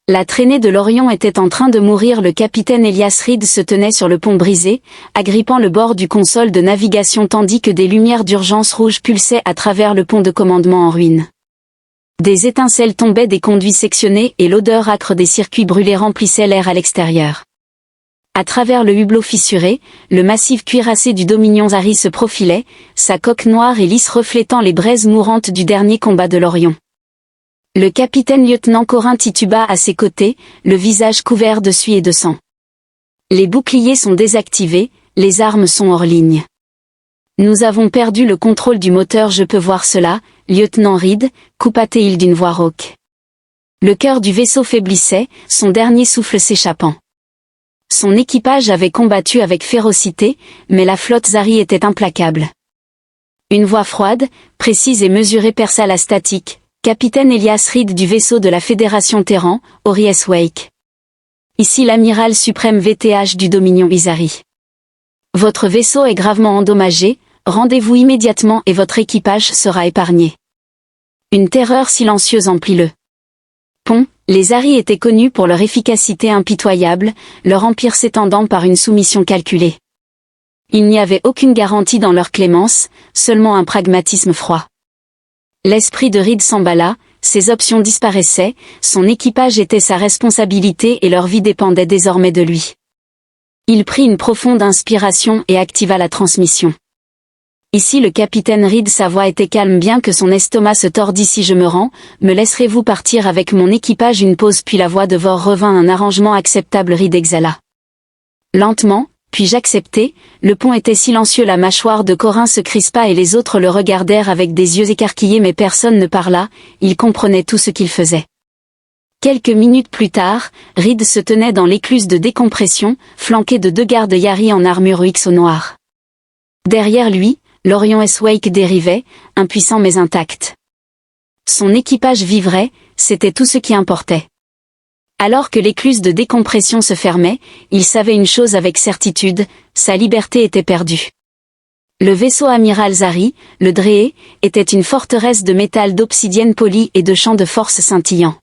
La traînée de l'Orion était en train de mourir. Le capitaine Elias Reed se tenait sur le pont brisé, agrippant le bord du console de navigation tandis que des lumières d'urgence rouges pulsaient à travers le pont de commandement en ruine. Des étincelles tombaient des conduits sectionnés et l'odeur âcre des circuits brûlés remplissait l'air à l'extérieur. À travers le hublot fissuré, le massif cuirassé du Dominion Zari se profilait, sa coque noire et lisse reflétant les braises mourantes du dernier combat de l'Orion. Le capitaine-lieutenant Corin tituba à ses côtés, le visage couvert de suie et de sang. Les boucliers sont désactivés, les armes sont hors ligne. Nous avons perdu le contrôle du moteur. Je peux voir cela, lieutenant Reed, coupa-t-il d'une voix rauque. Le cœur du vaisseau faiblissait, son dernier souffle s'échappant. Son équipage avait combattu avec férocité, mais la flotte Zari était implacable. Une voix froide, précise et mesurée perça la statique. Capitaine Elias Reed du vaisseau de la Fédération Terran, Ori S. Wake. Ici l'amiral suprême VTH du Dominion Zari. Votre vaisseau est gravement endommagé, rendez-vous immédiatement et votre équipage sera épargné. Une terreur silencieuse emplit le pont. Les Zari étaient connus pour leur efficacité impitoyable, leur empire s'étendant par une soumission calculée. Il n'y avait aucune garantie dans leur clémence, seulement un pragmatisme froid. L'esprit de Reed s'emballa, ses options disparaissaient, son équipage était sa responsabilité et leur vie dépendait désormais de lui. Il prit une profonde inspiration et activa la transmission. Ici le capitaine Reed, sa voix était calme bien que son estomac se tordît. Si je me rends, me laisserez-vous partir avec mon équipage? Une pause puis la voix de Vor revint à un arrangement acceptable. Reed exhala. Lentement, puis-je accepter? Le pont était silencieux. La mâchoire de Corin se crispa et les autres le regardèrent avec des yeux écarquillés mais personne ne parla, ils comprenaient tout ce qu'il faisait. Quelques minutes plus tard, Reed se tenait dans l'écluse de décompression, flanqué de 2 gardes Yari en armure UX au noir. Derrière lui, l'Orion S. Wake dérivait, impuissant mais intact. Son équipage vivrait, c'était tout ce qui importait. Alors que l'écluse de décompression se fermait, il savait une chose avec certitude, sa liberté était perdue. Le vaisseau amiral Zari, le Dree, était une forteresse de métal d'obsidienne polie et de champs de force scintillants.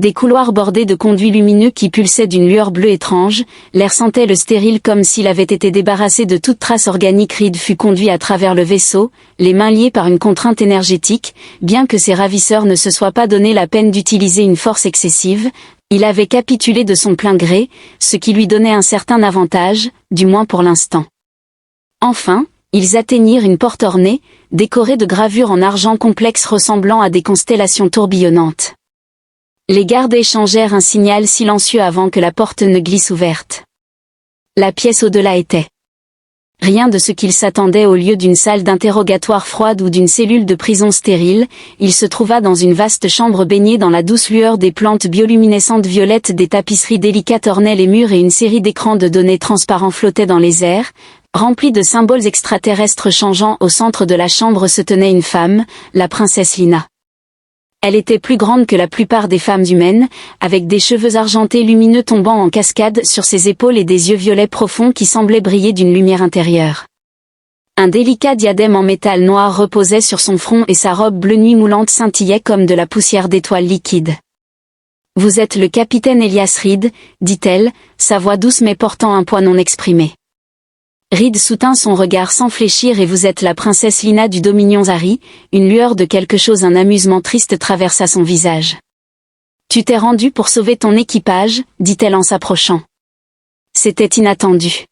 Des couloirs bordés de conduits lumineux qui pulsaient d'une lueur bleue étrange, l'air sentait le stérile comme s'il avait été débarrassé de toute trace organique. Reed fut conduit à travers le vaisseau, les mains liées par une contrainte énergétique, bien que ses ravisseurs ne se soient pas donné la peine d'utiliser une force excessive, il avait capitulé de son plein gré, ce qui lui donnait un certain avantage, du moins pour l'instant. Enfin, ils atteignirent une porte ornée, décorée de gravures en argent complexes ressemblant à des constellations tourbillonnantes. Les gardes échangèrent un signal silencieux avant que la porte ne glisse ouverte. La pièce au-delà était rien de ce qu'il s'attendait. Au lieu d'une salle d'interrogatoire froide ou d'une cellule de prison stérile, il se trouva dans une vaste chambre baignée dans la douce lueur des plantes bioluminescentes violettes. Des tapisseries délicates ornaient les murs et une série d'écrans de données transparents flottaient dans les airs, remplis de symboles extraterrestres changeants. Au centre de la chambre se tenait une femme, la princesse Lina. Elle était plus grande que la plupart des femmes humaines, avec des cheveux argentés lumineux tombant en cascade sur ses épaules et des yeux violets profonds qui semblaient briller d'une lumière intérieure. Un délicat diadème en métal noir reposait sur son front et sa robe bleu nuit moulante scintillait comme de la poussière d'étoiles liquides. « Vous êtes le capitaine Elias Reed, dit-elle, sa voix douce mais portant un poids non exprimé. » Reed soutint son regard sans fléchir. Et vous êtes la princesse Lina du Dominion Zari? Une lueur de quelque chose, un amusement triste traversa son visage. Tu t'es rendu pour sauver ton équipage, dit-elle en s'approchant. C'était inattendu.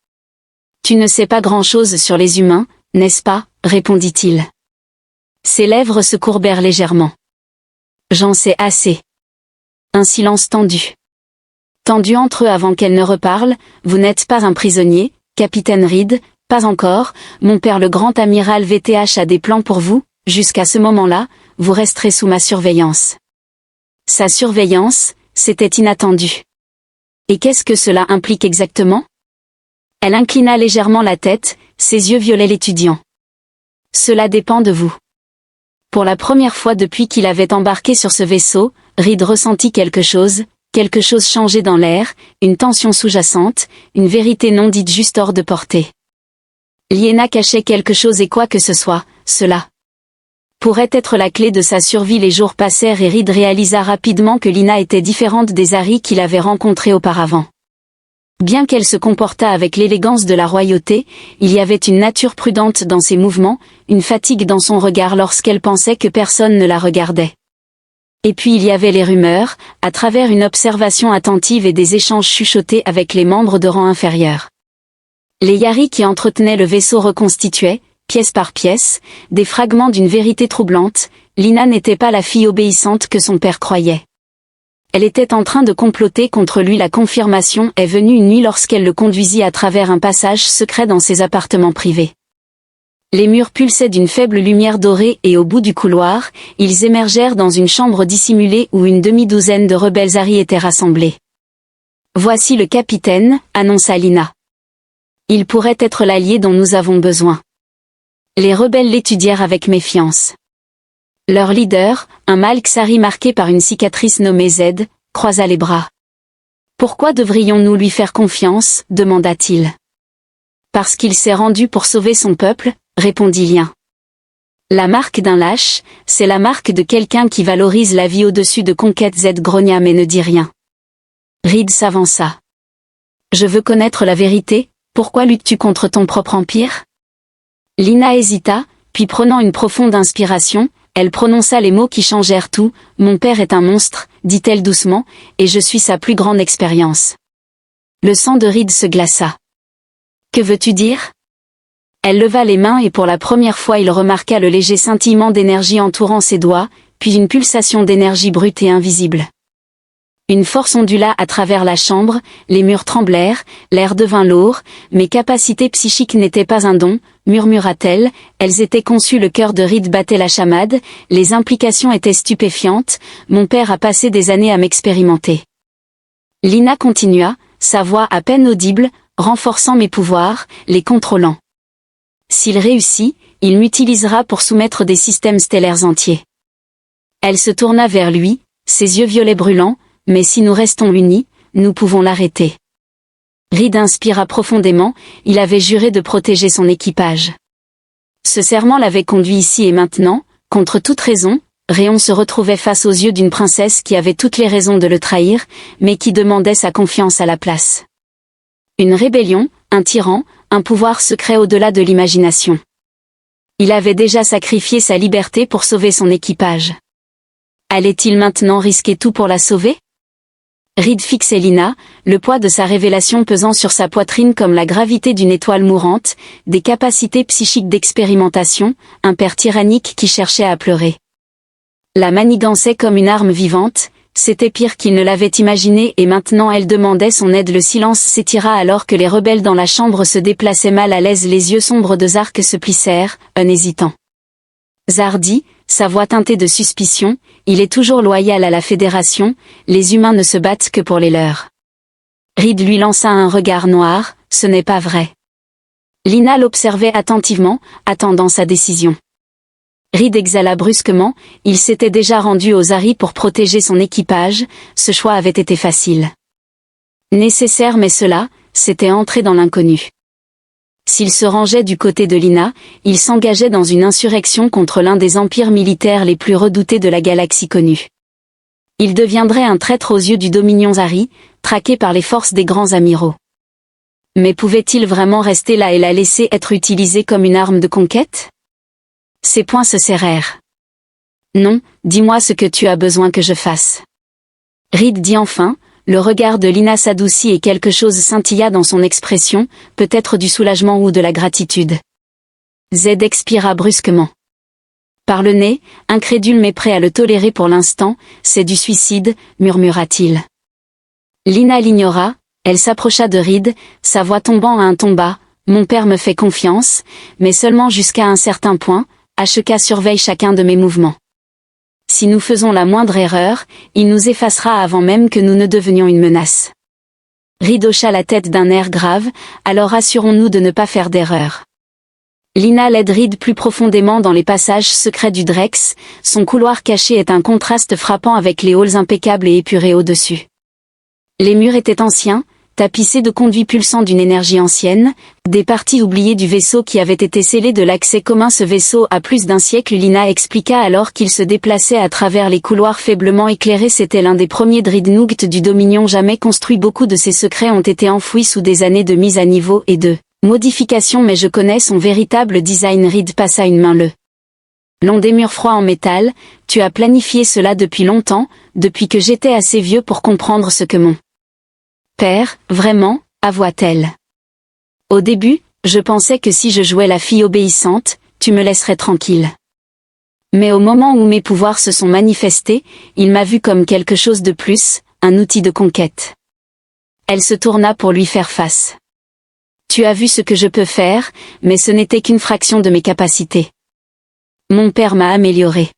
Tu ne sais pas grand-chose sur les humains, n'est-ce pas? Répondit-il. Ses lèvres se courbèrent légèrement. J'en sais assez. Un silence tendu. Tendu entre eux avant qu'elle ne reparle. Vous n'êtes pas un prisonnier, capitaine Reed? Pas encore, mon père le grand amiral VTH a des plans pour vous, jusqu'à ce moment-là, vous resterez sous ma surveillance. Sa surveillance, c'était inattendu. Et qu'est-ce que cela implique exactement? Elle inclina légèrement la tête, ses yeux violaient l'étudiant. Cela dépend de vous. Pour la première fois depuis qu'il avait embarqué sur ce vaisseau, Reed ressentit quelque chose changeait dans l'air, une tension sous-jacente, une vérité non dite juste hors de portée. Liena cachait quelque chose et quoi que ce soit, cela pourrait être la clé de sa survie. Les jours passèrent et Reed réalisa rapidement que Lina était différente des Harry qu'il avait rencontrés auparavant. Bien qu'elle se comportât avec l'élégance de la royauté, il y avait une nature prudente dans ses mouvements, une fatigue dans son regard lorsqu'elle pensait que personne ne la regardait. Et puis il y avait les rumeurs, à travers une observation attentive et des échanges chuchotés avec les membres de rang inférieur. Les Yari qui entretenaient le vaisseau reconstituaient, pièce par pièce, des fragments d'une vérité troublante. Lina n'était pas la fille obéissante que son père croyait. Elle était en train de comploter contre lui. La confirmation est venue une nuit lorsqu'elle le conduisit à travers un passage secret dans ses appartements privés. Les murs pulsaient d'une faible lumière dorée et au bout du couloir, ils émergèrent dans une chambre dissimulée où une demi-douzaine de rebelles Harry étaient rassemblés. « Voici le capitaine », annonça Lina. « Il pourrait être l'allié dont nous avons besoin. » Les rebelles l'étudièrent avec méfiance. Leur leader, un mâle Xari marqué par une cicatrice nommée Z, croisa les bras. « Pourquoi devrions-nous lui faire confiance ?» demanda-t-il. « Parce qu'il s'est rendu pour sauver son peuple », répondit Lien. La marque d'un lâche, c'est la marque de quelqu'un qui valorise la vie au-dessus de conquêtes. Z grogna mais ne dit rien. Reed s'avança. « Je veux connaître la vérité, pourquoi luttes-tu contre ton propre empire ?» Lina hésita, puis prenant une profonde inspiration, elle prononça les mots qui changèrent tout. « Mon père est un monstre, dit-elle doucement, et je suis sa plus grande expérience. » Le sang de Reed se glaça. « Que veux-tu dire ?» Elle leva les mains et pour la première fois il remarqua le léger scintillement d'énergie entourant ses doigts, puis une pulsation d'énergie brute et invisible. Une force ondula à travers la chambre, les murs tremblèrent, l'air devint lourd. « Mes capacités psychiques n'étaient pas un don, » murmura-t-elle, elles étaient conçues. Le cœur de Reed battait la chamade, les implications étaient stupéfiantes. « Mon père a passé des années à m'expérimenter. » Lina continua, sa voix à peine audible, renforçant mes pouvoirs, les contrôlant. S'il réussit, il m'utilisera pour soumettre des systèmes stellaires entiers. Elle se tourna vers lui, ses yeux violets brûlants. Mais si nous restons unis, nous pouvons l'arrêter. Reed inspira profondément, il avait juré de protéger son équipage. Ce serment l'avait conduit ici et maintenant, contre toute raison. Réon se retrouvait face aux yeux d'une princesse qui avait toutes les raisons de le trahir, mais qui demandait sa confiance à la place. Une rébellion, un tyran, un pouvoir secret au-delà de l'imagination. Il avait déjà sacrifié sa liberté pour sauver son équipage. Allait-il maintenant risquer tout pour la sauver ? Reed fixait Lina, le poids de sa révélation pesant sur sa poitrine comme la gravité d'une étoile mourante, des capacités psychiques d'expérimentation, un père tyrannique qui cherchait à pleurer. La manigançait comme une arme vivante, c'était pire qu'il ne l'avait imaginé et maintenant elle demandait son aide. Le silence s'étira alors que les rebelles dans la chambre se déplaçaient mal à l'aise. Les yeux sombres de Zark se plissèrent, un hésitant. Zar dit, sa voix teintée de suspicion, il est toujours loyal à la Fédération, les humains ne se battent que pour les leurs. Reed lui lança un regard noir, ce n'est pas vrai. Lina l'observait attentivement, attendant sa décision. Reed exhala brusquement, il s'était déjà rendu aux Harry pour protéger son équipage, ce choix avait été facile. Nécessaire mais cela, c'était entrer dans l'inconnu. S'il se rangeait du côté de Lina, il s'engageait dans une insurrection contre l'un des empires militaires les plus redoutés de la galaxie connue. Il deviendrait un traître aux yeux du Dominion Harry, traqué par les forces des grands amiraux. Mais pouvait-il vraiment rester là et la laisser être utilisée comme une arme de conquête ? Ses poings se serrèrent. « Non, dis-moi ce que tu as besoin que je fasse. » Reed dit enfin. Le regard de Lina s'adoucit et quelque chose scintilla dans son expression, peut-être du soulagement ou de la gratitude. Z expira brusquement. Par le nez, incrédule mais prêt à le tolérer pour l'instant, c'est du suicide, murmura-t-il. Lina l'ignora, elle s'approcha de Reed, sa voix tombant à un ton bas. Mon père me fait confiance, mais seulement jusqu'à un certain point, HK surveille chacun de mes mouvements. Si nous faisons la moindre erreur, il nous effacera avant même que nous ne devenions une menace. Reed hocha la tête d'un air grave, alors assurons-nous de ne pas faire d'erreur. Lina l'aide Reed plus profondément dans les passages secrets du Drex, son couloir caché est un contraste frappant avec les halls impeccables et épurés au-dessus. Les murs étaient anciens, tapissé de conduits pulsants d'une énergie ancienne, des parties oubliées du vaisseau qui avait été scellé de l'accès commun. Ce vaisseau a plus d'un siècle. Lina expliqua alors qu'il se déplaçait à travers les couloirs faiblement éclairés. C'était l'un des premiers dreadnoughts du Dominion jamais construit. Beaucoup de ses secrets ont été enfouis sous des années de mise à niveau et de modifications, mais je connais son véritable design. Reed passa une main le long des murs froids en métal. Tu as planifié cela depuis longtemps, depuis que j'étais assez vieux pour comprendre ce que mon père, vraiment, avoua-t-elle. Au début, je pensais que si je jouais la fille obéissante, tu me laisserais tranquille. Mais au moment où mes pouvoirs se sont manifestés, il m'a vu comme quelque chose de plus, un outil de conquête. Elle se tourna pour lui faire face. Tu as vu ce que je peux faire, mais ce n'était qu'une fraction de mes capacités. Mon père m'a amélioré.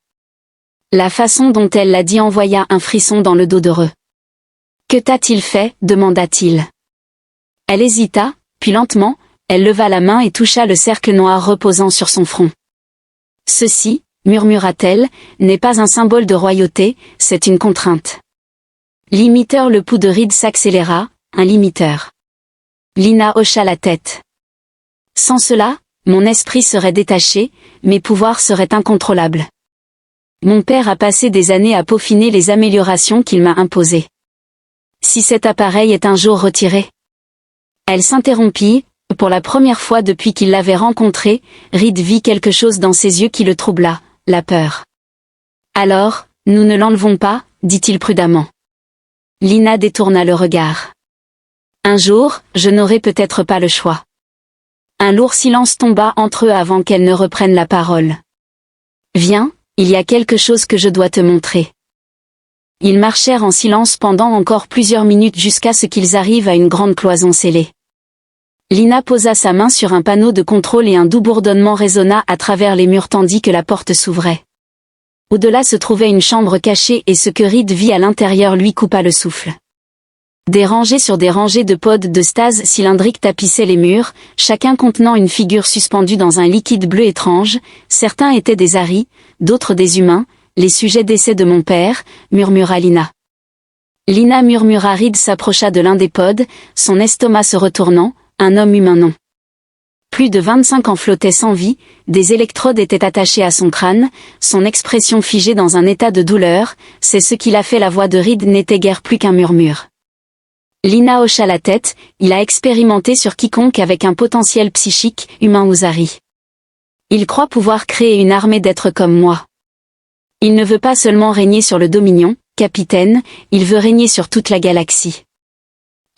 La façon dont elle l'a dit envoya un frisson dans le dos d'Heureux. Que t'a-t-il fait, demanda-t-il. Elle hésita, puis lentement, elle leva la main et toucha le cercle noir reposant sur son front. Ceci, murmura-t-elle, n'est pas un symbole de royauté, c'est une contrainte. Limiteur. Le pouls de Reed s'accéléra, un limiteur. Lina hocha la tête. Sans cela, mon esprit serait détaché, mes pouvoirs seraient incontrôlables. Mon père a passé des années à peaufiner les améliorations qu'il m'a imposées. Si cet appareil est un jour retiré. Elle s'interrompit. Pour la première fois depuis qu'il l'avait rencontré, Reed vit quelque chose dans ses yeux qui le troubla, la peur. Alors, nous ne l'enlevons pas, dit-il prudemment. Lina détourna le regard. Un jour, je n'aurai peut-être pas le choix. Un lourd silence tomba entre eux avant qu'elle ne reprenne la parole. Viens, il y a quelque chose que je dois te montrer. Ils marchèrent en silence pendant encore plusieurs minutes jusqu'à ce qu'ils arrivent à une grande cloison scellée. Lina posa sa main sur un panneau de contrôle et un doux bourdonnement résonna à travers les murs tandis que la porte s'ouvrait. Au-delà se trouvait une chambre cachée et ce que Reed vit à l'intérieur lui coupa le souffle. Des rangées sur des rangées de pods de stase cylindriques tapissaient les murs, chacun contenant une figure suspendue dans un liquide bleu étrange. Certains étaient des Ari, d'autres des humains, les sujets d'essai de mon père, murmura Lina. Lina murmura. Reed s'approcha de l'un des pods, son estomac se retournant, un homme humain non. Plus de 25 ans flottaient sans vie, des électrodes étaient attachées à son crâne, son expression figée dans un état de douleur, c'est ce qui l'a fait. La voix de Reed n'était guère plus qu'un murmure. Lina hocha la tête, il a expérimenté sur quiconque avec un potentiel psychique, humain ou Zari. Il croit pouvoir créer une armée d'êtres comme moi. Il ne veut pas seulement régner sur le Dominion, capitaine, il veut régner sur toute la galaxie.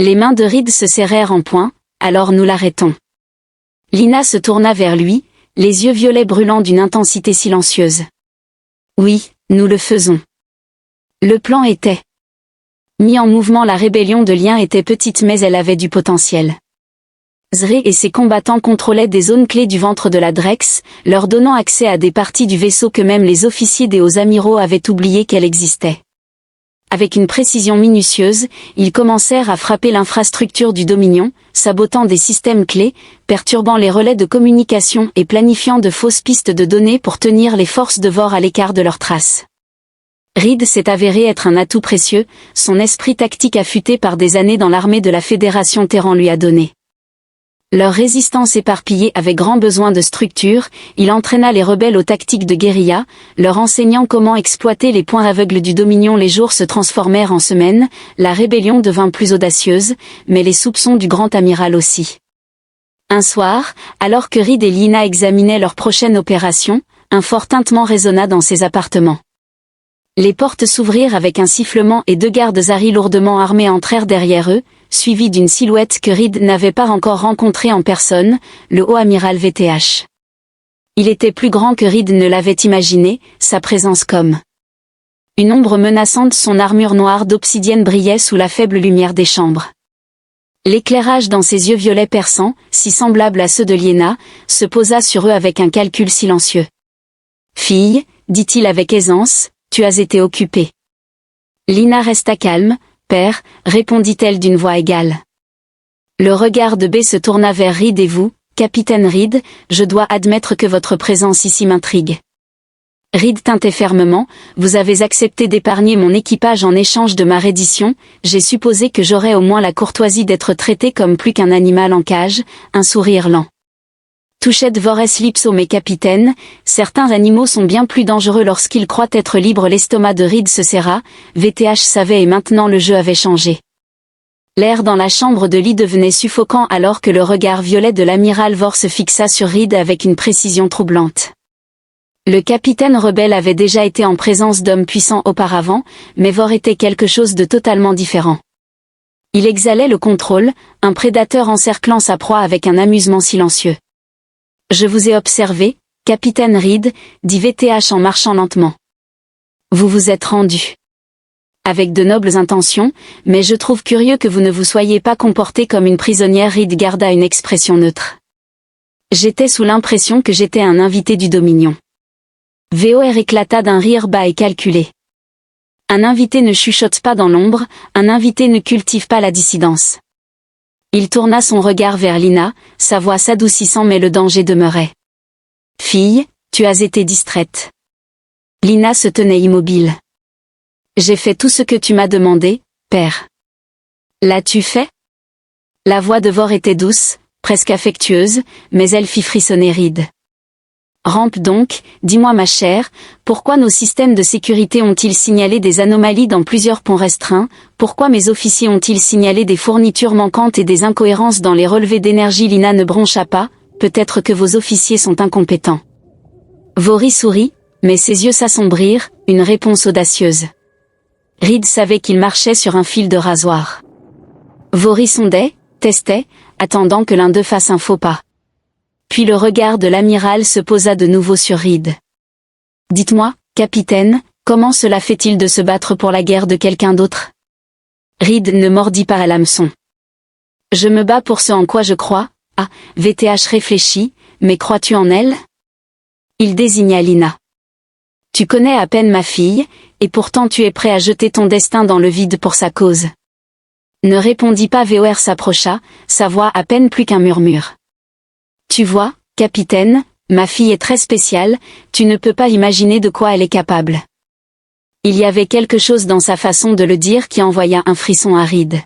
Les mains de Reed se serrèrent en poing, alors nous l'arrêtons. Lina se tourna vers lui, les yeux violets brûlants d'une intensité silencieuse. Oui, nous le faisons. Le plan était mis en mouvement. La rébellion de Lien était petite mais elle avait du potentiel. Zré et ses combattants contrôlaient des zones clés du ventre de la Drex, leur donnant accès à des parties du vaisseau que même les officiers des hauts amiraux avaient oublié qu'elle existait. Avec une précision minutieuse, ils commencèrent à frapper l'infrastructure du Dominion, sabotant des systèmes clés, perturbant les relais de communication et planifiant de fausses pistes de données pour tenir les forces de Vor à l'écart de leurs traces. Reed s'est avéré être un atout précieux, son esprit tactique affûté par des années dans l'armée de la Fédération Terran lui a donné. Leur résistance éparpillée avait grand besoin de structure, il entraîna les rebelles aux tactiques de guérilla, leur enseignant comment exploiter les points aveugles du Dominion. Les jours se transformèrent en semaines, la rébellion devint plus audacieuse, mais les soupçons du grand amiral aussi. Un soir, alors que Reed et Lina examinaient leur prochaine opération, un fort tintement résonna dans ses appartements. Les portes s'ouvrirent avec un sifflement et deux gardes Ari lourdement armés entrèrent derrière eux, suivis d'une silhouette que Reed n'avait pas encore rencontrée en personne, le haut amiral VTH. Il était plus grand que Reed ne l'avait imaginé, sa présence comme une ombre menaçante. Son armure noire d'obsidienne brillait sous la faible lumière des chambres. L'éclairage dans ses yeux violets perçants, si semblable à ceux de Liena, se posa sur eux avec un calcul silencieux. « Fille, dit-il avec aisance, tu as été occupée. » Lina resta calme. « Père, répondit-elle d'une voix égale. Le regard de B se tourna vers Reed. Et vous, capitaine Reed, je dois admettre que votre présence ici m'intrigue. Reed tintait fermement, vous avez accepté d'épargner mon équipage en échange de ma reddition, j'ai supposé que j'aurais au moins la courtoisie d'être traité comme plus qu'un animal en cage, un sourire lent. Touchette Vores Lipso mes capitaines, certains animaux sont bien plus dangereux lorsqu'ils croient être libres. L'estomac de Reed se serra, VTH savait et maintenant le jeu avait changé. L'air dans la chambre de lit devenait suffocant alors que le regard violet de l'amiral Vor se fixa sur Reed avec une précision troublante. Le capitaine rebelle avait déjà été en présence d'hommes puissants auparavant, mais Vor était quelque chose de totalement différent. Il exhalait le contrôle, un prédateur encerclant sa proie avec un amusement silencieux. Je vous ai observé, capitaine Reed, dit VTH en marchant lentement. Vous vous êtes rendu. Avec de nobles intentions, mais je trouve curieux que vous ne vous soyez pas comporté comme une prisonnière. Reed garda une expression neutre. J'étais sous l'impression que j'étais un invité du Dominion. VOR éclata d'un rire bas et calculé. Un invité ne chuchote pas dans l'ombre, un invité ne cultive pas la dissidence. Il tourna son regard vers Lina, sa voix s'adoucissant mais le danger demeurait. Fille, tu as été distraite. Lina se tenait immobile. J'ai fait tout ce que tu m'as demandé, père. L'as-tu fait? La voix de Vor était douce, presque affectueuse, mais elle fit frissonner Reed. Rampe donc, dis-moi ma chère, pourquoi nos systèmes de sécurité ont-ils signalé des anomalies dans plusieurs ponts restreints, pourquoi mes officiers ont-ils signalé des fournitures manquantes et des incohérences dans les relevés d'énergie? Lina ne broncha pas, peut-être que vos officiers sont incompétents. Vori sourit, mais ses yeux s'assombrirent, une réponse audacieuse. Reed savait qu'il marchait sur un fil de rasoir. Vori sondait, testait, attendant que l'un d'eux fasse un faux pas. Puis le regard de l'amiral se posa de nouveau sur Reed. Dites-moi, capitaine, comment cela fait-il de se battre pour la guerre de quelqu'un d'autre? Reed ne mordit pas à l'hameçon. Je me bats pour ce en quoi je crois. Ah, VTH réfléchit, mais crois-tu en elle? Il désigna Lina. Tu connais à peine ma fille, et pourtant tu es prêt à jeter ton destin dans le vide pour sa cause. Ne répondit pas. VOR s'approcha, sa voix à peine plus qu'un murmure. Tu vois, capitaine, ma fille est très spéciale, tu ne peux pas imaginer de quoi elle est capable. Il y avait quelque chose dans sa façon de le dire qui envoya un frisson à Reed.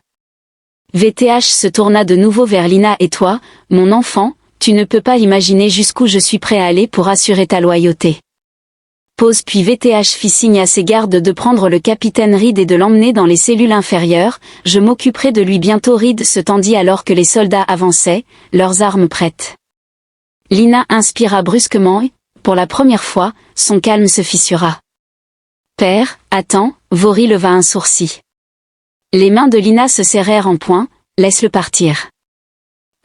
VTH se tourna de nouveau vers Lina. Et toi, mon enfant, tu ne peux pas imaginer jusqu'où je suis prêt à aller pour assurer ta loyauté. Pause. Puis VTH fit signe à ses gardes de prendre le capitaine Reed et de l'emmener dans les cellules inférieures, je m'occuperai de lui bientôt. Reed se tendit alors que les soldats avançaient, leurs armes prêtes. Lina inspira brusquement et, pour la première fois, son calme se fissura. Père, attends, Vori leva un sourcil. Les mains de Lina se serrèrent en poing, laisse-le partir.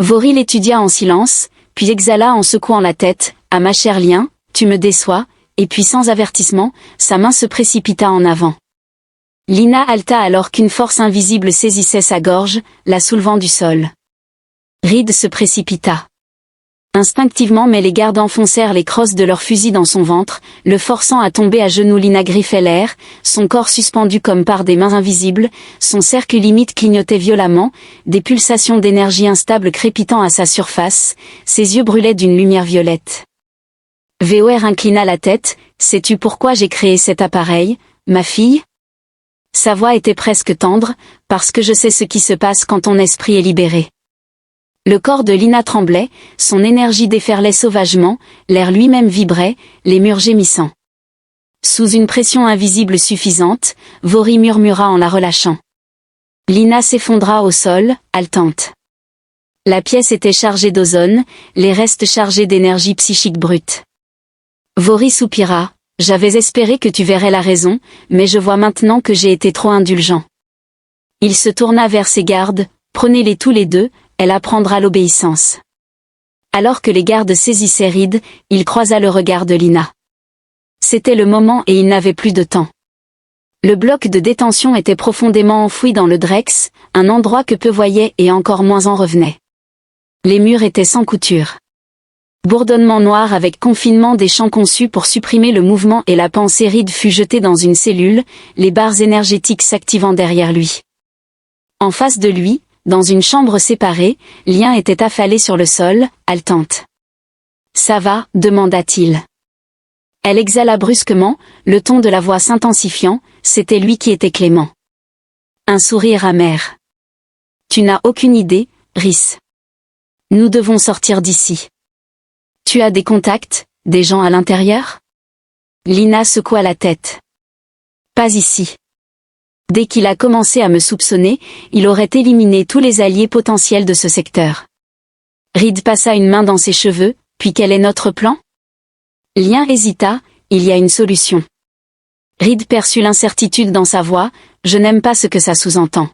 Vori l'étudia en silence, puis exhala en secouant la tête, ah ma chère Lien, tu me déçois, et puis sans avertissement, sa main se précipita en avant. Lina halta alors qu'une force invisible saisissait sa gorge, la soulevant du sol. Reed se précipita. Instinctivement mais les gardes enfoncèrent les crosses de leurs fusils dans son ventre, le forçant à tomber à genoux. Lina griffait l'air, son corps suspendu comme par des mains invisibles, son cercle limite clignotait violemment, des pulsations d'énergie instable crépitant à sa surface, ses yeux brûlaient d'une lumière violette. VOR inclina la tête, sais-tu pourquoi j'ai créé cet appareil, ma fille? Sa voix était presque tendre, parce que je sais ce qui se passe quand ton esprit est libéré. Le corps de Lina tremblait, son énergie déferlait sauvagement, l'air lui-même vibrait, les murs gémissant. Sous une pression invisible suffisante, Vori murmura en la relâchant. Lina s'effondra au sol, haletante. La pièce était chargée d'ozone, les restes chargés d'énergie psychique brute. Vori soupira, j'avais espéré que tu verrais la raison, mais je vois maintenant que j'ai été trop indulgent. Il se tourna vers ses gardes, prenez-les tous les deux, elle apprendra l'obéissance. Alors que les gardes saisissaient Reed, il croisa le regard de Lina. C'était le moment et il n'avait plus de temps. Le bloc de détention était profondément enfoui dans le Drex, un endroit que peu voyaient et encore moins en revenaient. Les murs étaient sans couture. Bourdonnement noir avec confinement des champs conçus pour supprimer le mouvement et la pensée. Reed fut jeté dans une cellule, les barres énergétiques s'activant derrière lui. En face de lui, dans une chambre séparée, Lien était affalée sur le sol, haletante. Ça va, demanda-t-il. Elle exhala brusquement, le ton de la voix s'intensifiant, c'était lui qui était Clément. Un sourire amer. Tu n'as aucune idée, Rhys. Nous devons sortir d'ici. Tu as des contacts, des gens à l'intérieur? Lina secoua la tête. Pas ici. Dès qu'il a commencé à me soupçonner, il aurait éliminé tous les alliés potentiels de ce secteur. Reed passa une main dans ses cheveux, puis quel est notre plan? Lien hésita, il y a une solution. Reed perçut l'incertitude dans sa voix, je n'aime pas ce que ça sous-entend.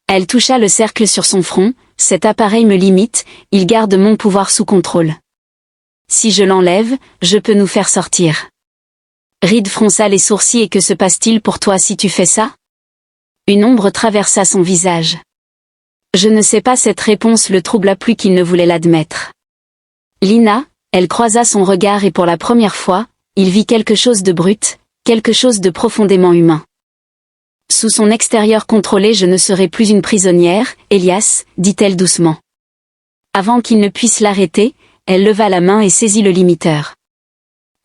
Elle toucha le cercle sur son front, cet appareil me limite, il garde mon pouvoir sous contrôle. Si je l'enlève, je peux nous faire sortir. Reed fronça les sourcils et que se passe-t-il pour toi si tu fais ça? Une ombre traversa son visage. Je ne sais pas, cette réponse le troubla plus qu'il ne voulait l'admettre. Lina, elle croisa son regard et pour la première fois, il vit quelque chose de brut, quelque chose de profondément humain. Sous son extérieur contrôlé, je ne serai plus une prisonnière, Elias, dit-elle doucement. Avant qu'il ne puisse l'arrêter, elle leva la main et saisit le limiteur.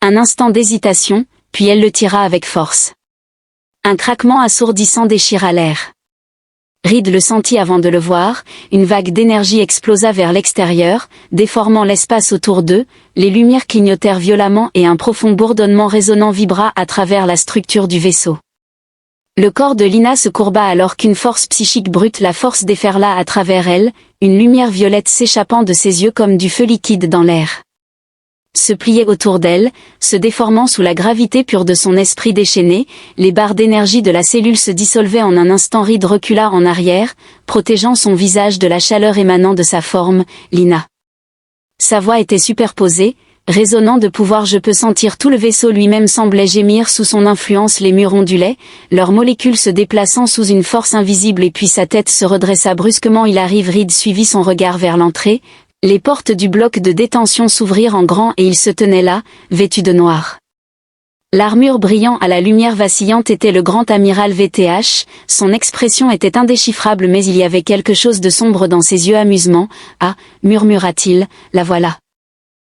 Un instant d'hésitation, puis elle le tira avec force. Un craquement assourdissant déchira l'air. Reed le sentit avant de le voir, une vague d'énergie explosa vers l'extérieur, déformant l'espace autour d'eux, les lumières clignotèrent violemment et un profond bourdonnement résonnant vibra à travers la structure du vaisseau. Le corps de Lina se courba alors qu'une force psychique brute la force déferla à travers elle, une lumière violette s'échappant de ses yeux comme du feu liquide dans l'air. Se pliait autour d'elle, se déformant sous la gravité pure de son esprit déchaîné, les barres d'énergie de la cellule se dissolvaient en un instant. Reed recula en arrière, protégeant son visage de la chaleur émanant de sa forme, Lina. Sa voix était superposée, résonnant de pouvoir. Je peux sentir tout le vaisseau lui-même semblait gémir sous son influence. Les murs ondulaient, leurs molécules se déplaçant sous une force invisible et puis sa tête se redressa brusquement. Il arrive. Reed suivit son regard vers l'entrée. Les portes du bloc de détention s'ouvrirent en grand et il se tenait là, vêtu de noir. L'armure brillant à la lumière vacillante était le grand amiral VTH, son expression était indéchiffrable mais il y avait quelque chose de sombre dans ses yeux. Amusement, ah, murmura-t-il, la voilà.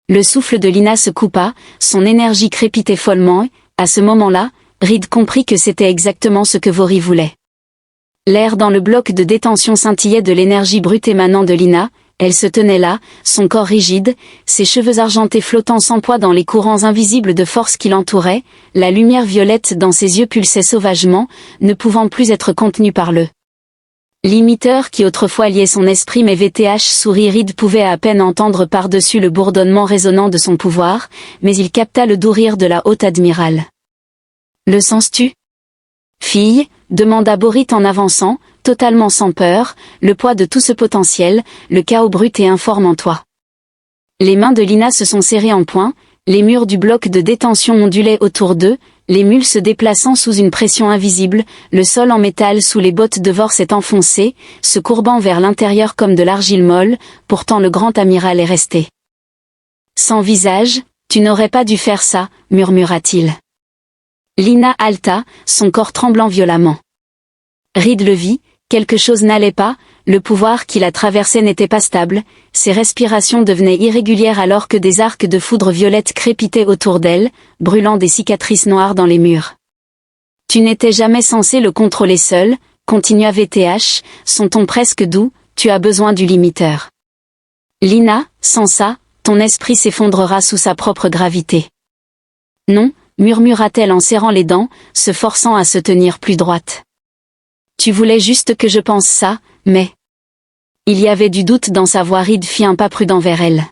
Le souffle de Lina se coupa, son énergie crépitait follement et, à ce moment-là, Reed comprit que c'était exactement ce que Vori voulait. L'air dans le bloc de détention scintillait de l'énergie brute émanant de Lina. Elle se tenait là, son corps rigide, ses cheveux argentés flottant sans poids dans les courants invisibles de force qui l'entouraient, la lumière violette dans ses yeux pulsait sauvagement, ne pouvant plus être contenue par le limiteur qui autrefois liait son esprit. Mais VTH sourit. Reed pouvait à peine entendre par-dessus le bourdonnement résonnant de son pouvoir, mais il capta le doux rire de la haute admirale. Le sens-tu? Fille, demanda Borit en avançant, totalement sans peur, le poids de tout ce potentiel, le chaos brut et informe en toi. Les mains de Lina se sont serrées en poing, les murs du bloc de détention ondulaient autour d'eux, les mules se déplaçant sous une pression invisible, le sol en métal sous les bottes de Vor s'est enfoncé, se courbant vers l'intérieur comme de l'argile molle, pourtant le grand amiral est resté. Sans visage, tu n'aurais pas dû faire ça, murmura-t-il. Lina halta, son corps tremblant violemment. Reed le vit, quelque chose n'allait pas, le pouvoir qui la traversait n'était pas stable, ses respirations devenaient irrégulières alors que des arcs de foudre violette crépitaient autour d'elle, brûlant des cicatrices noires dans les murs. Tu n'étais jamais censé le contrôler seul, continua VTH, son ton presque doux, tu as besoin du limiteur. Lina, sans ça, ton esprit s'effondrera sous sa propre gravité. Non, murmura-t-elle en serrant les dents, se forçant à se tenir plus droite. Tu voulais juste que je pense ça, mais... Il y avait du doute dans sa voix. Reed fit un pas prudent vers elle.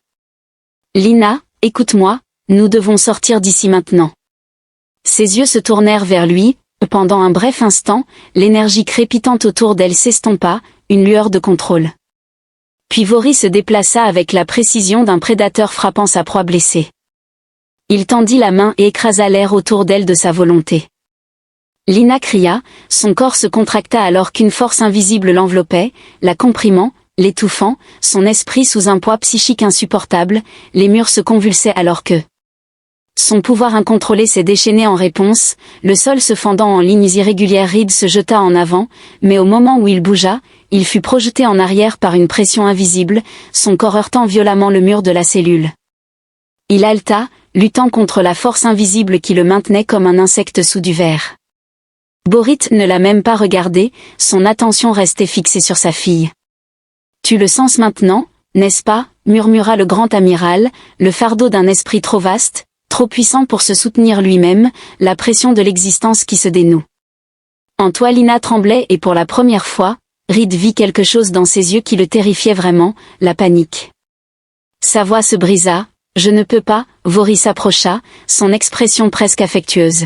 Lina, écoute-moi, nous devons sortir d'ici maintenant. Ses yeux se tournèrent vers lui, pendant un bref instant, l'énergie crépitante autour d'elle s'estompa, une lueur de contrôle. Puis Vori se déplaça avec la précision d'un prédateur frappant sa proie blessée. Il tendit la main et écrasa l'air autour d'elle de sa volonté. Lina cria, son corps se contracta alors qu'une force invisible l'enveloppait, la comprimant, l'étouffant, son esprit sous un poids psychique insupportable, les murs se convulsaient alors que son pouvoir incontrôlé s'est déchaîné en réponse, le sol se fendant en lignes irrégulières. Reed se jeta en avant, mais au moment où il bougea, il fut projeté en arrière par une pression invisible, son corps heurtant violemment le mur de la cellule. Il haleta, luttant contre la force invisible qui le maintenait comme un insecte sous du verre. Borit ne l'a même pas regardé, son attention restait fixée sur sa fille. « Tu le sens maintenant, n'est-ce pas ?» murmura le grand amiral, le fardeau d'un esprit trop vaste, trop puissant pour se soutenir lui-même, la pression de l'existence qui se dénoue. En toi Lina tremblait et pour la première fois, Reed vit quelque chose dans ses yeux qui le terrifiait vraiment, la panique. Sa voix se brisa. « Je ne peux pas », Vori s'approcha, son expression presque affectueuse.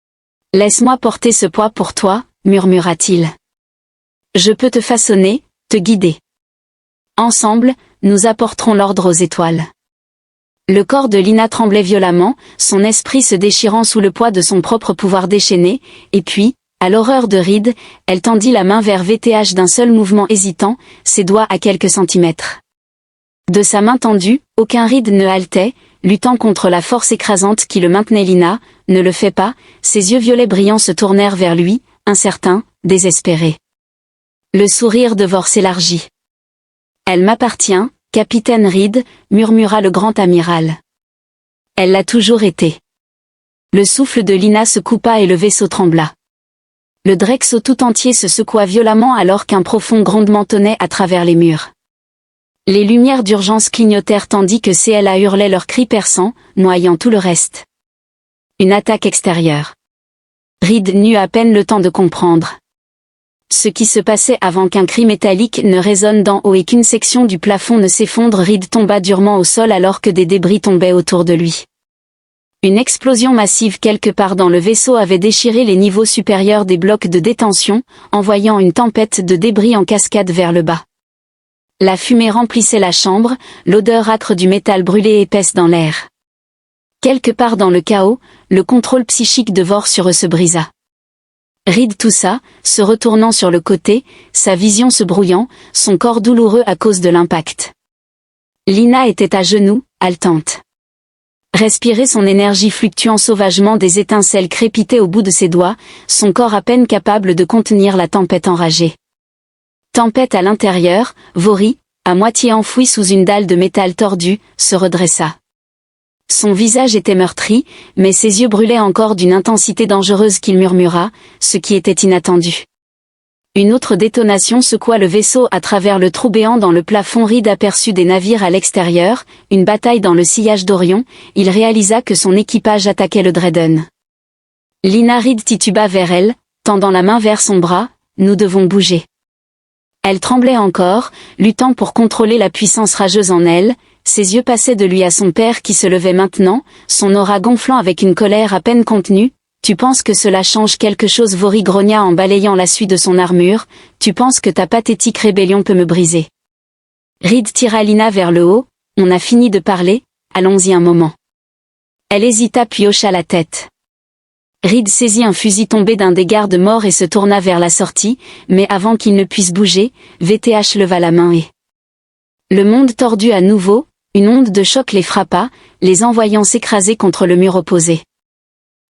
« Laisse-moi porter ce poids pour toi, murmura-t-il. Je peux te façonner, te guider. Ensemble, nous apporterons l'ordre aux étoiles. » Le corps de Lina tremblait violemment, son esprit se déchirant sous le poids de son propre pouvoir déchaîné, et puis, à l'horreur de Reed, elle tendit la main vers VTH d'un seul mouvement hésitant, ses doigts à quelques centimètres. De sa main tendue, aucun Reed ne haletait, luttant contre la force écrasante qui le maintenait. Lina, ne le fais pas, ses yeux violets brillants se tournèrent vers lui, incertains, désespérés. Le sourire de Vor s'élargit. Elle m'appartient, capitaine Reed, murmura le grand amiral. Elle l'a toujours été. Le souffle de Lina se coupa et le vaisseau trembla. Le Drexo tout entier se secoua violemment alors qu'un profond grondement tonnait à travers les murs. Les lumières d'urgence clignotèrent tandis que CLA hurlait leurs cris perçants, noyant tout le reste. Une attaque extérieure. Reed n'eut à peine le temps de comprendre ce qui se passait avant qu'un cri métallique ne résonne d'en haut et qu'une section du plafond ne s'effondre. Reed tomba durement au sol alors que des débris tombaient autour de lui. Une explosion massive quelque part dans le vaisseau avait déchiré les niveaux supérieurs des blocs de détention, envoyant une tempête de débris en cascade vers le bas. La fumée remplissait la chambre, l'odeur âcre du métal brûlé épaisse dans l'air. Quelque part dans le chaos, le contrôle psychique de Vor sur eux se brisa. Reed toussa, se retournant sur le côté, sa vision se brouillant, son corps douloureux à cause de l'impact. Lina était à genoux, haletante. Respirer son énergie fluctuant sauvagement, des étincelles crépitaient au bout de ses doigts, son corps à peine capable de contenir la tempête enragée. Tempête à l'intérieur, Vori, à moitié enfoui sous une dalle de métal tordu, se redressa. Son visage était meurtri, mais ses yeux brûlaient encore d'une intensité dangereuse qu'il murmura, ce qui était inattendu. Une autre détonation secoua le vaisseau à travers le trou béant dans le plafond. Reed aperçut des navires à l'extérieur, une bataille dans le sillage d'Orion, il réalisa que son équipage attaquait le Dreadnought. Lina. Reed tituba vers elle, tendant la main vers son bras, « Nous devons bouger. » Elle tremblait encore, luttant pour contrôler la puissance rageuse en elle, ses yeux passaient de lui à son père qui se levait maintenant, son aura gonflant avec une colère à peine contenue. « Tu penses que cela change quelque chose ?» Vori grogna en balayant la suie de son armure, « Tu penses que ta pathétique rébellion peut me briser ?» Reed tira Lina vers le haut, « On a fini de parler, allons-y un moment. » Elle hésita puis hocha la tête. Reed saisit un fusil tombé d'un des gardes-morts et se tourna vers la sortie, mais avant qu'il ne puisse bouger, VTH leva la main et... Le monde tordu à nouveau, une onde de choc les frappa, les envoyant s'écraser contre le mur opposé.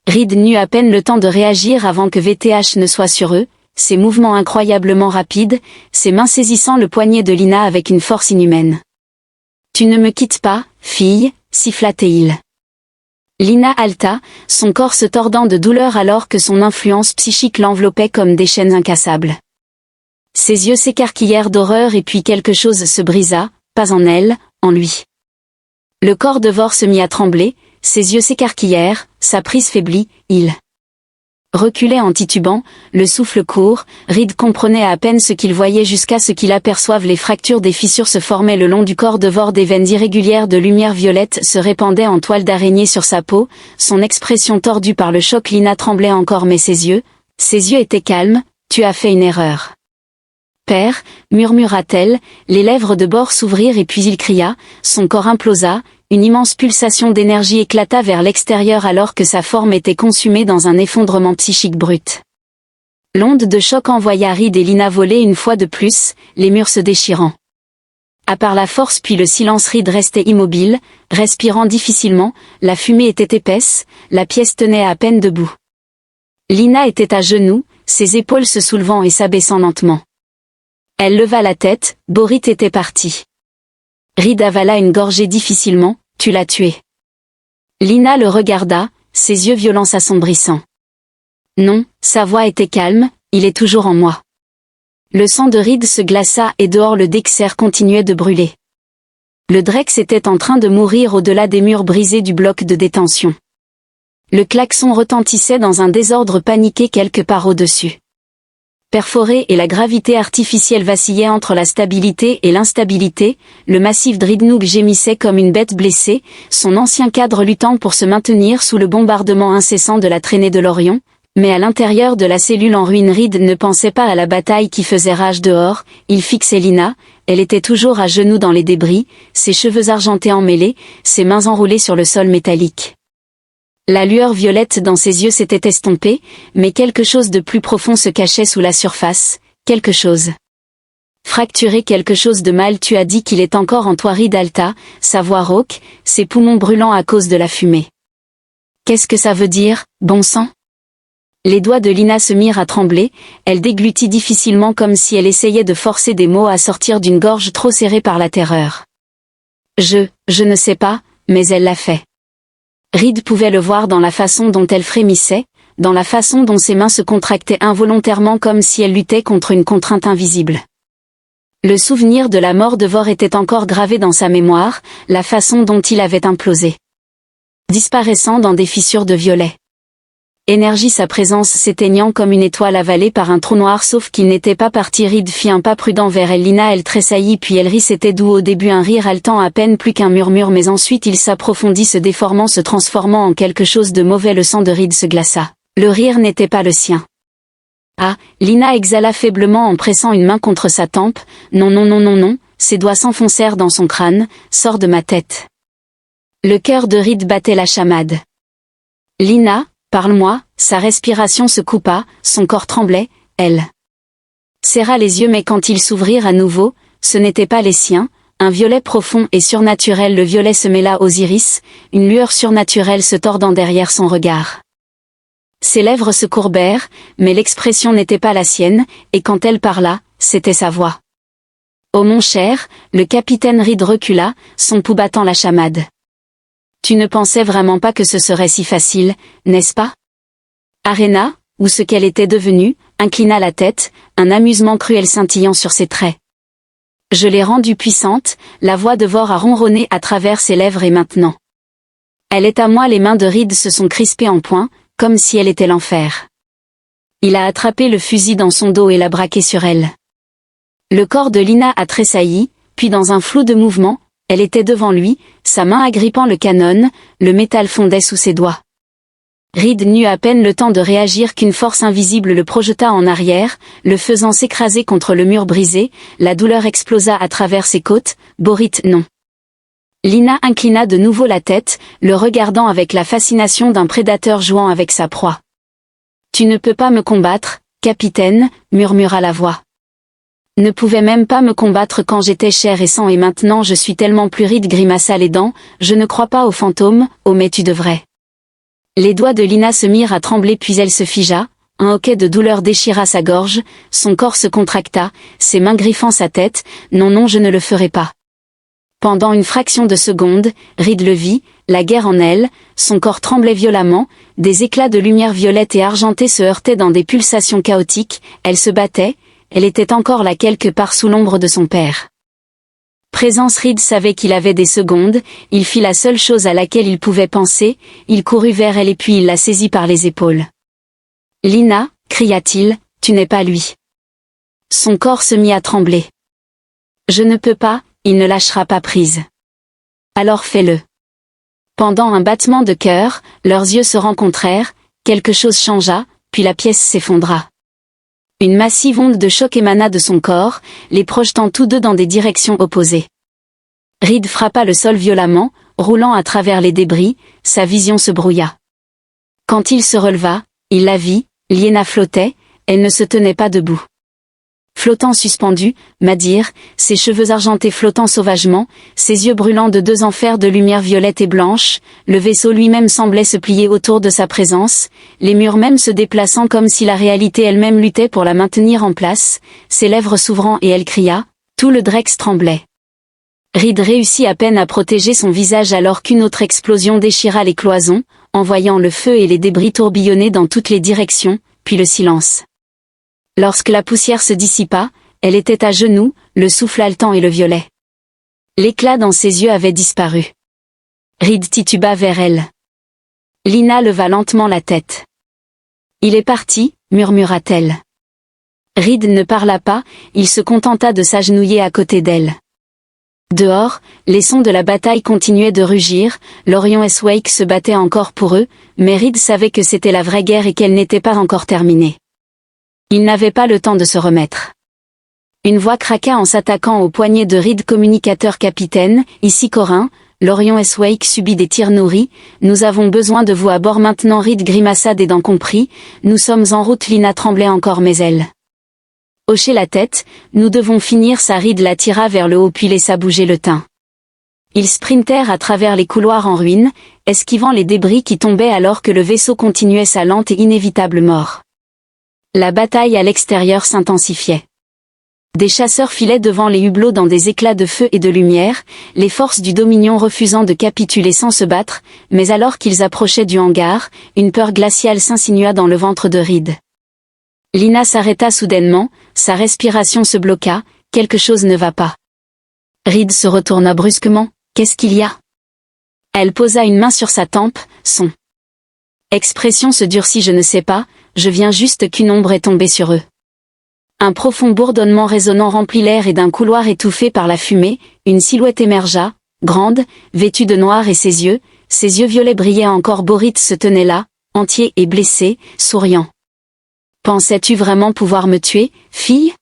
Reed n'eut à peine le temps de réagir avant que VTH ne soit sur eux, ses mouvements incroyablement rapides, ses mains saisissant le poignet de Lina avec une force inhumaine. « Tu ne me quittes pas, fille » siffla-t-il. Lina haleta, son corps se tordant de douleur alors que son influence psychique l'enveloppait comme des chaînes incassables. Ses yeux s'écarquillèrent d'horreur et puis quelque chose se brisa, pas en elle, en lui. Le corps de Vor se mit à trembler, ses yeux s'écarquillèrent, sa prise faiblit, il reculait en titubant, le souffle court. Reed comprenait à peine ce qu'il voyait jusqu'à ce qu'il aperçoive les fractures des fissures se former le long du corps de Vor. Des veines irrégulières de lumière violette se répandaient en toile d'araignée sur sa peau, son expression tordue par le choc. Lina tremblait encore mais ses yeux étaient calmes. « Tu as fait une erreur. »« Père » murmura-t-elle, les lèvres de Bor s'ouvrirent et puis il cria, son corps implosa, une immense pulsation d'énergie éclata vers l'extérieur alors que sa forme était consumée dans un effondrement psychique brut. L'onde de choc envoya Reed et Lina voler une fois de plus, les murs se déchirant. À part la force puis le silence, Reed restait immobile, respirant difficilement, la fumée était épaisse, la pièce tenait à peine debout. Lina était à genoux, ses épaules se soulevant et s'abaissant lentement. Elle leva la tête, Borit était parti. Reed avala une gorgée difficilement, « Tu l'as tué. » Lina le regarda, ses yeux violents s'assombrissant. Non, sa voix était calme, il est toujours en moi. Le sang de Reed se glaça et dehors le Dexter continuait de brûler. Le Drex était en train de mourir au-delà des murs brisés du bloc de détention. Le klaxon retentissait dans un désordre paniqué quelque part au-dessus. Perforé et la gravité artificielle vacillaient entre la stabilité et l'instabilité, le massif Dreadnought gémissait comme une bête blessée, son ancien cadre luttant pour se maintenir sous le bombardement incessant de la traînée de l'Orion, mais à l'intérieur de la cellule en ruine Reed ne pensait pas à la bataille qui faisait rage dehors, il fixait Lina, elle était toujours à genoux dans les débris, ses cheveux argentés emmêlés, ses mains enroulées sur le sol métallique. La lueur violette dans ses yeux s'était estompée, mais quelque chose de plus profond se cachait sous la surface, quelque chose. Fracturé, quelque chose de mal. Tu as dit qu'il est encore en toi, Reed Alta, sa voix rauque, ses poumons brûlants à cause de la fumée. Qu'est-ce que ça veut dire, bon sang? Les doigts de Lina se mirent à trembler, elle déglutit difficilement comme si elle essayait de forcer des mots à sortir d'une gorge trop serrée par la terreur. Je ne sais pas, mais elle l'a fait. Reed pouvait le voir dans la façon dont elle frémissait, dans la façon dont ses mains se contractaient involontairement comme si elle luttait contre une contrainte invisible. Le souvenir de la mort de Vor était encore gravé dans sa mémoire, la façon dont il avait implosé. Disparaissant dans des fissures de violet. Énergie, sa présence s'éteignant comme une étoile avalée par un trou noir, sauf qu'il n'était pas parti. Reed fit un pas prudent vers elle. Lina, elle tressaillit puis elle rit. C'était doux au début, un rire haletant, à peine plus qu'un murmure, mais ensuite il s'approfondit, se déformant, se transformant en quelque chose de mauvais. Le sang de Reed se glaça. Le rire n'était pas le sien. Ah, Lina exhala faiblement en pressant une main contre sa tempe. Non, non, non, non, non, ses doigts s'enfoncèrent dans son crâne. Sors de ma tête. Le cœur de Reed battait la chamade. Lina, parle-moi. Sa respiration se coupa, son corps tremblait, elle serra les yeux, mais quand ils s'ouvrirent à nouveau, ce n'étaient pas les siens, un violet profond et surnaturel. Le violet se mêla aux iris, une lueur surnaturelle se tordant derrière son regard. Ses lèvres se courbèrent, mais l'expression n'était pas la sienne, et quand elle parla, c'était sa voix. Oh mon cher, le capitaine Reed recula, son pouls battant la chamade. Tu ne pensais vraiment pas que ce serait si facile, n'est-ce pas? Arena, ou ce qu'elle était devenue, inclina la tête, un amusement cruel scintillant sur ses traits. Je l'ai rendue puissante, la voix de Vor a ronronné à travers ses lèvres, et maintenant. Elle est à moi. Les mains de Reed se sont crispées en poing, comme si elle était l'enfer. Il a attrapé le fusil dans son dos et l'a braqué sur elle. Le corps de Lina a tressailli, puis dans un flou de mouvement, elle était devant lui, sa main agrippant le canon, le métal fondait sous ses doigts. Reed n'eut à peine le temps de réagir qu'une force invisible le projeta en arrière, le faisant s'écraser contre le mur brisé. La douleur explosa à travers ses côtes. Borit, non. Lina inclina de nouveau la tête, le regardant avec la fascination d'un prédateur jouant avec sa proie. Tu ne peux pas me combattre, capitaine, murmura la voix. Ne pouvais même pas me combattre quand j'étais chair et sang, et maintenant je suis tellement plus. Reed grimaça les dents. Je ne crois pas aux fantômes. Oh, mais tu devrais. Les doigts de Lina se mirent à trembler, puis elle se figea, un hoquet de douleur déchira sa gorge, son corps se contracta, ses mains griffant sa tête. Non, non, je ne le ferai pas. Pendant une fraction de seconde, Reed le vit, la guerre en elle, son corps tremblait violemment, des éclats de lumière violette et argentée se heurtaient dans des pulsations chaotiques, elle se battait, elle était encore là quelque part sous l'ombre de son père. Présence. Reed savait qu'il avait des secondes, il fit la seule chose à laquelle il pouvait penser, il courut vers elle et puis il la saisit par les épaules. Lina, cria-t-il, tu n'es pas lui. Son corps se mit à trembler. Je ne peux pas, il ne lâchera pas prise. Alors fais-le. Pendant un battement de cœur, leurs yeux se rencontrèrent, quelque chose changea, puis la pièce s'effondra. Une massive onde de choc émana de son corps, les projetant tous deux dans des directions opposées. Reed frappa le sol violemment, roulant à travers les débris, sa vision se brouilla. Quand il se releva, il la vit, Liena flottait, elle ne se tenait pas debout. Flottant suspendue, Madir, ses cheveux argentés flottant sauvagement, ses yeux brûlants de deux enfers de lumière violette et blanche, le vaisseau lui-même semblait se plier autour de sa présence, les murs même se déplaçant comme si la réalité elle-même luttait pour la maintenir en place, ses lèvres s'ouvrant et elle cria, tout le Drex tremblait. Reed réussit à peine à protéger son visage alors qu'une autre explosion déchira les cloisons, envoyant le feu et les débris tourbillonner dans toutes les directions, puis le silence. Lorsque la poussière se dissipa, elle était à genoux, le souffle haletant et le violet. L'éclat dans ses yeux avait disparu. Reed tituba vers elle. Lina leva lentement la tête. « Il est parti », murmura-t-elle. Reed ne parla pas, il se contenta de s'agenouiller à côté d'elle. Dehors, les sons de la bataille continuaient de rugir, l'Orion S. Wake se battait encore pour eux, mais Reed savait que c'était la vraie guerre et qu'elle n'était pas encore terminée. Il n'avait pas le temps de se remettre. Une voix craqua en s'attaquant au poignet de Reed. Communicateur capitaine, ici Corin, l'Orion S. Wake subit des tirs nourris, nous avons besoin de vous à bord maintenant. Reed grimaça des dents compris, nous sommes en route. Lina tremblait encore mais elle hochait la tête, nous devons finir ça. Reed la tira vers le haut puis laissa bouger le teint. Ils sprintèrent à travers les couloirs en ruine, esquivant les débris qui tombaient alors que le vaisseau continuait sa lente et inévitable mort. La bataille à l'extérieur s'intensifiait. Des chasseurs filaient devant les hublots dans des éclats de feu et de lumière, les forces du Dominion refusant de capituler sans se battre, mais alors qu'ils approchaient du hangar, une peur glaciale s'insinua dans le ventre de Reed. Lina s'arrêta soudainement, sa respiration se bloqua, quelque chose ne va pas. Reed se retourna brusquement, qu'est-ce qu'il y a? Elle posa une main sur sa tempe, son expression se durcit. Je ne sais pas, je viens juste qu'une ombre est tombée sur eux. Un profond bourdonnement résonnant remplit l'air et d'un couloir étouffé par la fumée, une silhouette émergea, grande, vêtue de noir et ses yeux violets brillaient encore. Borit se tenait là, entier et blessé, souriant. Pensais-tu vraiment pouvoir me tuer, fille?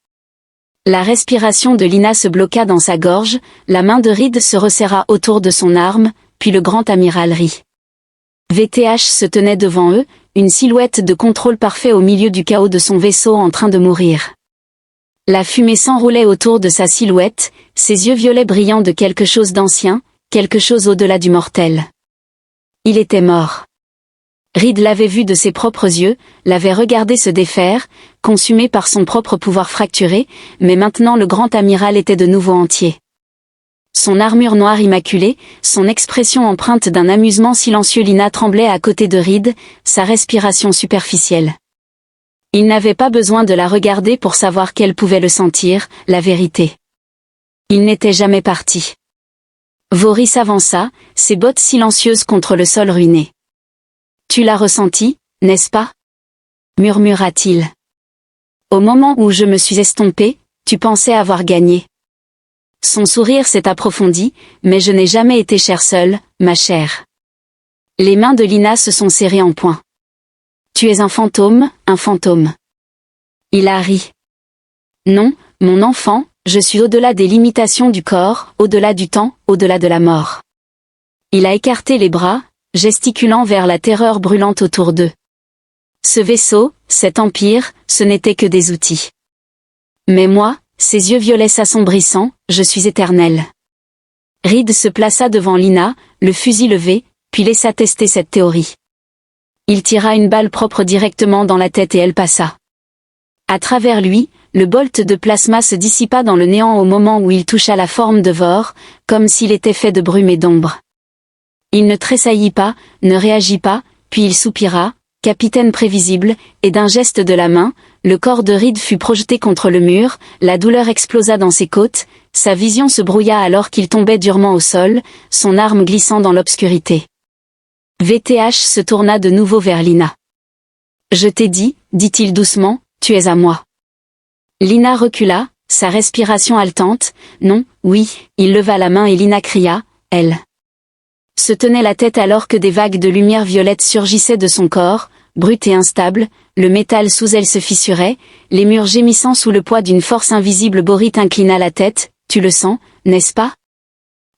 La respiration de Lina se bloqua dans sa gorge, la main de Reed se resserra autour de son arme, puis le grand amiral rit. VTH se tenait devant eux, une silhouette de contrôle parfait au milieu du chaos de son vaisseau en train de mourir. La fumée s'enroulait autour de sa silhouette, ses yeux violets brillant de quelque chose d'ancien, quelque chose au-delà du mortel. Il était mort. Reed l'avait vu de ses propres yeux, l'avait regardé se défaire, consumé par son propre pouvoir fracturé, mais maintenant le grand amiral était de nouveau entier. Son armure noire immaculée, son expression empreinte d'un amusement silencieux. Lina tremblait à côté de Reed, sa respiration superficielle. Il n'avait pas besoin de la regarder pour savoir qu'elle pouvait le sentir, la vérité. Il n'était jamais parti. Vori s'avança, ses bottes silencieuses contre le sol ruiné. Tu l'as ressenti, n'est-ce pas? Murmura-t-il. Au moment où je me suis estompé, tu pensais avoir gagné. Son sourire s'est approfondi, mais je n'ai jamais été chère seule, ma chère. Les mains de Lina se sont serrées en poing. Tu es un fantôme, un fantôme. Il a ri. Non, mon enfant, je suis au-delà des limitations du corps, au-delà du temps, au-delà de la mort. Il a écarté les bras, gesticulant vers la terreur brûlante autour d'eux. Ce vaisseau, cet empire, ce n'était que des outils. Mais moi, ses yeux violets s'assombrissant, je suis éternel. Reed se plaça devant Lina, le fusil levé, puis laissa tester cette théorie. Il tira une balle propre directement dans la tête et elle passa. À travers lui, le bolt de plasma se dissipa dans le néant au moment où il toucha la forme de Vor, comme s'il était fait de brume et d'ombre. Il ne tressaillit pas, ne réagit pas, puis il soupira, capitaine prévisible, et d'un geste de la main, le corps de Reed fut projeté contre le mur, la douleur explosa dans ses côtes, sa vision se brouilla alors qu'il tombait durement au sol, son arme glissant dans l'obscurité. VTH se tourna de nouveau vers Lina. « Je t'ai dit, dit-il doucement, tu es à moi. » Lina recula, sa respiration haletante, « Non, oui », il leva la main et Lina cria, « Elle ». Se tenait la tête alors que des vagues de lumière violette surgissaient de son corps, brut et instable, le métal sous elle se fissurait, les murs gémissant sous le poids d'une force invisible. Borit inclina la tête, « Tu le sens, n'est-ce pas ?»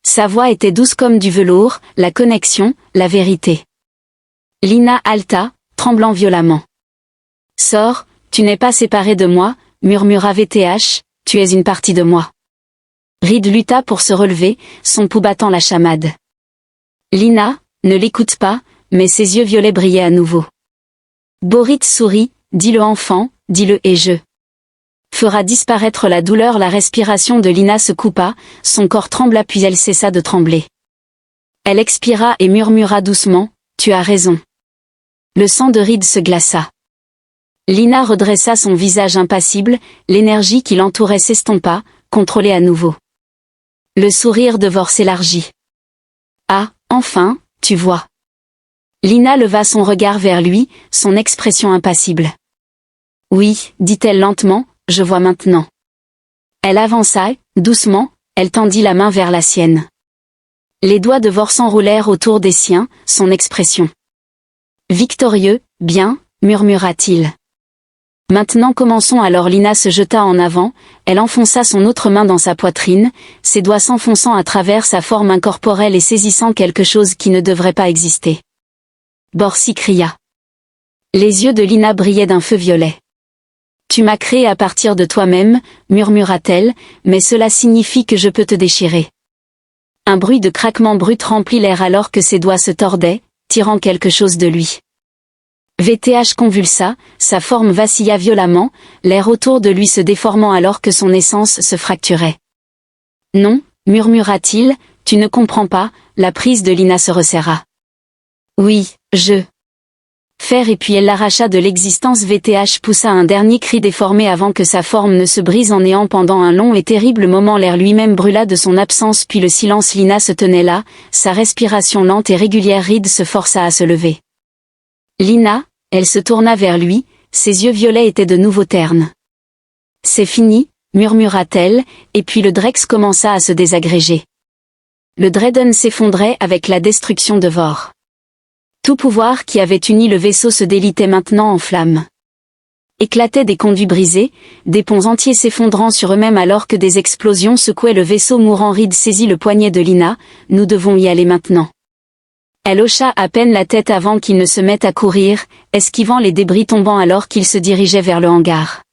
Sa voix était douce comme du velours, la connexion, la vérité. Lina haleta, tremblant violemment. « Sors, tu n'es pas séparé de moi, » murmura VTH, « tu es une partie de moi. » Reed lutta pour se relever, son pouls battant la chamade. Lina, ne l'écoute pas, mais ses yeux violets brillaient à nouveau. Borit sourit, dis-le enfant, dis-le et je fera disparaître la douleur. La respiration de Lina se coupa, son corps trembla puis elle cessa de trembler. Elle expira et murmura doucement, « Tu as raison. » Le sang de Reed se glaça. Lina redressa son visage impassible, l'énergie qui l'entourait s'estompa, contrôlée à nouveau. Le sourire de Vor s'élargit. « Ah, enfin, tu vois. » Lina leva son regard vers lui, son expression impassible. « Oui, dit-elle lentement, je vois maintenant. » Elle avança, doucement, elle tendit la main vers la sienne. Les doigts de Vor s'enroulèrent autour des siens, son expression. « Victorieux, bien, murmura-t-il. Maintenant commençons. » Alors Lina se jeta en avant, elle enfonça son autre main dans sa poitrine, ses doigts s'enfonçant à travers sa forme incorporelle et saisissant quelque chose qui ne devrait pas exister. Vor s'écria. Les yeux de Lina brillaient d'un feu violet. « Tu m'as créé à partir de toi-même, murmura-t-elle, mais cela signifie que je peux te déchirer. » Un bruit de craquement brut remplit l'air alors que ses doigts se tordaient, tirant quelque chose de lui. VTH convulsa, sa forme vacilla violemment, l'air autour de lui se déformant alors que son essence se fracturait. « Non, murmura-t-il, tu ne comprends pas. » La prise de Lina se resserra. « Oui, je... » Faire et puis elle l'arracha de l'existence. VTH poussa un dernier cri déformé avant que sa forme ne se brise en néant. Pendant un long et terrible moment l'air lui-même brûla de son absence puis le silence. Lina se tenait là, sa respiration lente et régulière. Reed se força à se lever. Lina, elle se tourna vers lui, ses yeux violets étaient de nouveau ternes. « C'est fini, » murmura-t-elle, et puis le Drex commença à se désagréger. Le Dreadnought s'effondrait avec la destruction de Vor. Tout pouvoir qui avait uni le vaisseau se délitait maintenant en flammes. Éclataient des conduits brisés, des ponts entiers s'effondrant sur eux-mêmes alors que des explosions secouaient le vaisseau mourant. Reed saisit le poignet de Lina, « Nous devons y aller maintenant. » Elle hocha à peine la tête avant qu'il ne se mette à courir, esquivant les débris tombant alors qu'il se dirigeait vers le hangar.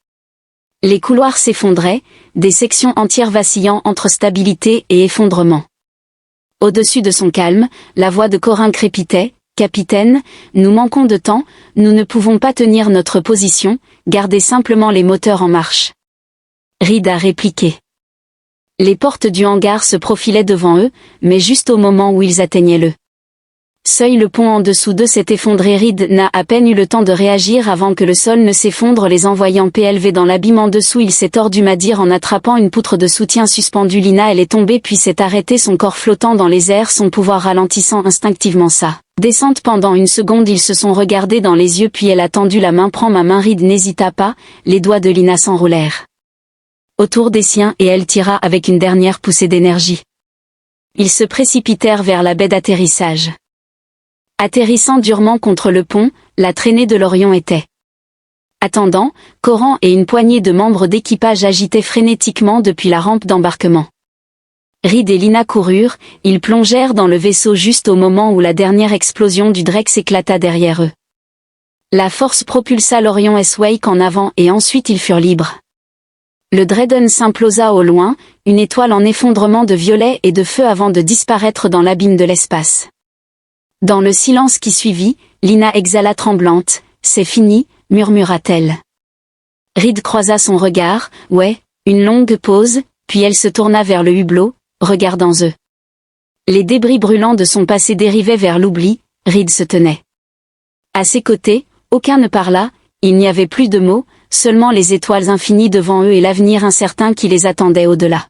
Les couloirs s'effondraient, des sections entières vacillant entre stabilité et effondrement. Au-dessus de son calme, la voix de Corin crépitait. « Capitaine, nous manquons de temps, nous ne pouvons pas tenir notre position, gardez simplement les moteurs en marche. » Reed a répliqué. Les portes du hangar se profilaient devant eux, mais juste au moment où ils atteignaient le seuil, le pont en dessous d'eux s'est effondré. Reed n'a à peine eu le temps de réagir avant que le sol ne s'effondre, les envoyant PLV dans l'abîme en dessous. Il s'est tordu Madir en attrapant une poutre de soutien suspendue. Lina, elle est tombée puis s'est arrêtée, son corps flottant dans les airs, son pouvoir ralentissant instinctivement sa descente. Pendant une seconde ils se sont regardés dans les yeux puis elle a tendu la main. « Prends ma main. » Reed n'hésita pas, les doigts de Lina s'enroulèrent autour des siens et elle tira avec une dernière poussée d'énergie. Ils se précipitèrent vers la baie d'atterrissage. Atterrissant durement contre le pont, la traînée de l'Orion était attendant, Coran et une poignée de membres d'équipage agitaient frénétiquement depuis la rampe d'embarquement. Reed et Lina coururent, ils plongèrent dans le vaisseau juste au moment où la dernière explosion du Drex éclata derrière eux. La force propulsa l'Orion S-Wake en avant et ensuite ils furent libres. Le Dreadnought s'implosa au loin, une étoile en effondrement de violet et de feu avant de disparaître dans l'abîme de l'espace. Dans le silence qui suivit, Lina exhala tremblante. « C'est fini, » murmura-t-elle. Reed croisa son regard, « Ouais », une longue pause, puis elle se tourna vers le hublot, regardant eux. Les débris brûlants de son passé dérivaient vers l'oubli, Reed se tenait. À ses côtés, aucun ne parla, il n'y avait plus de mots, seulement les étoiles infinies devant eux et l'avenir incertain qui les attendait au-delà.